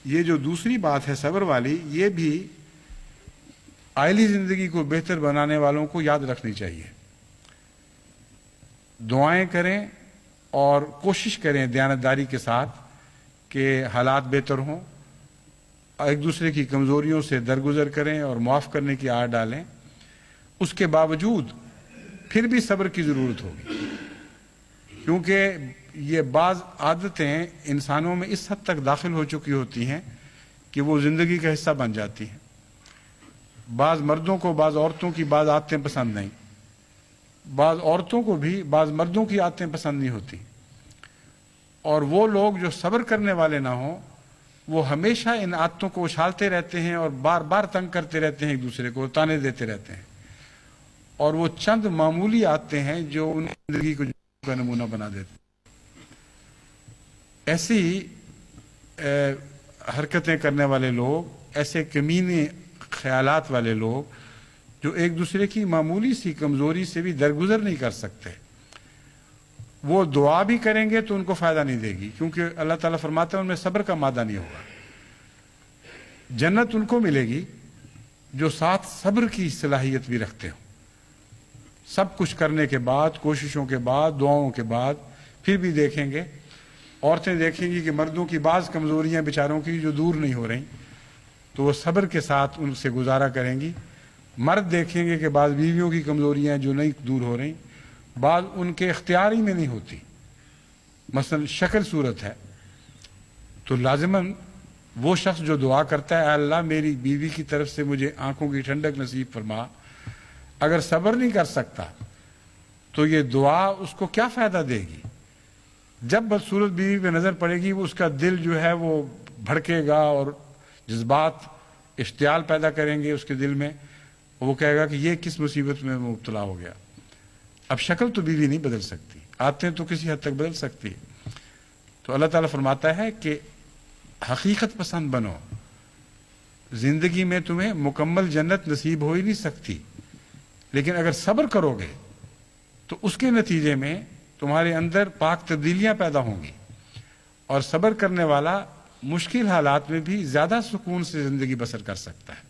یہ جو دوسری بات ہے صبر والی، یہ بھی آئلی زندگی کو بہتر بنانے والوں کو یاد رکھنی چاہیے. دعائیں کریں اور کوشش کریں دیانتداری کے ساتھ کہ حالات بہتر ہوں، ایک دوسرے کی کمزوریوں سے درگزر کریں اور معاف کرنے کی آہ ڈالیں. اس کے باوجود پھر بھی صبر کی ضرورت ہوگی، کیونکہ یہ بعض عادتیں انسانوں میں اس حد تک داخل ہو چکی ہوتی ہیں کہ وہ زندگی کا حصہ بن جاتی ہیں. بعض مردوں کو بعض عورتوں کی بعض عادتیں پسند نہیں، بعض عورتوں کو بھی بعض مردوں کی عادتیں پسند نہیں ہوتی، اور وہ لوگ جو صبر کرنے والے نہ ہوں وہ ہمیشہ ان عادتوں کو اچھالتے رہتے ہیں اور بار بار تنگ کرتے رہتے ہیں، ایک دوسرے کو تانے دیتے رہتے ہیں، اور وہ چند معمولی عادتیں ہیں جو ان زندگی کو کا نمونہ بنا دیتے ہیں. ایسی حرکتیں کرنے والے لوگ، ایسے کمینے خیالات والے لوگ جو ایک دوسرے کی معمولی سی کمزوری سے بھی درگزر نہیں کر سکتے، وہ دعا بھی کریں گے تو ان کو فائدہ نہیں دے گی، کیونکہ اللہ تعالیٰ فرماتا ہے ان میں صبر کا مادہ نہیں ہوگا. جنت ان کو ملے گی جو ساتھ صبر کی صلاحیت بھی رکھتے ہوں. سب کچھ کرنے کے بعد، کوششوں کے بعد، دعاؤں کے بعد پھر بھی دیکھیں گے، عورتیں دیکھیں گی کہ مردوں کی بعض کمزوریاں بیچاروں کی جو دور نہیں ہو رہی تو وہ صبر کے ساتھ ان سے گزارا کریں گی. مرد دیکھیں گے کہ بعض بیویوں کی کمزوریاں جو نہیں دور ہو رہی، بعض ان کے اختیار ہی میں نہیں ہوتی، مثلا شکل صورت ہے، تو لازماً وہ شخص جو دعا کرتا ہے اے اللہ میری بیوی کی طرف سے مجھے آنکھوں کی ٹھنڈک نصیب فرما، اگر صبر نہیں کر سکتا تو یہ دعا اس کو کیا فائدہ دے گی؟ جب بدصورت بیوی پہ نظر پڑے گی وہ اس کا دل جو ہے وہ بھڑکے گا اور جذبات اشتعال پیدا کریں گے اس کے دل میں، وہ کہے گا کہ یہ کس مصیبت میں مبتلا ہو گیا. اب شکل تو بیوی نہیں بدل سکتی، عادتیں تو کسی حد تک بدل سکتی. تو اللہ تعالیٰ فرماتا ہے کہ حقیقت پسند بنو، زندگی میں تمہیں مکمل جنت نصیب ہو ہی نہیں سکتی، لیکن اگر صبر کرو گے تو اس کے نتیجے میں تمہارے اندر پاک تبدیلیاں پیدا ہوں گی، اور صبر کرنے والا مشکل حالات میں بھی زیادہ سکون سے زندگی بسر کر سکتا ہے.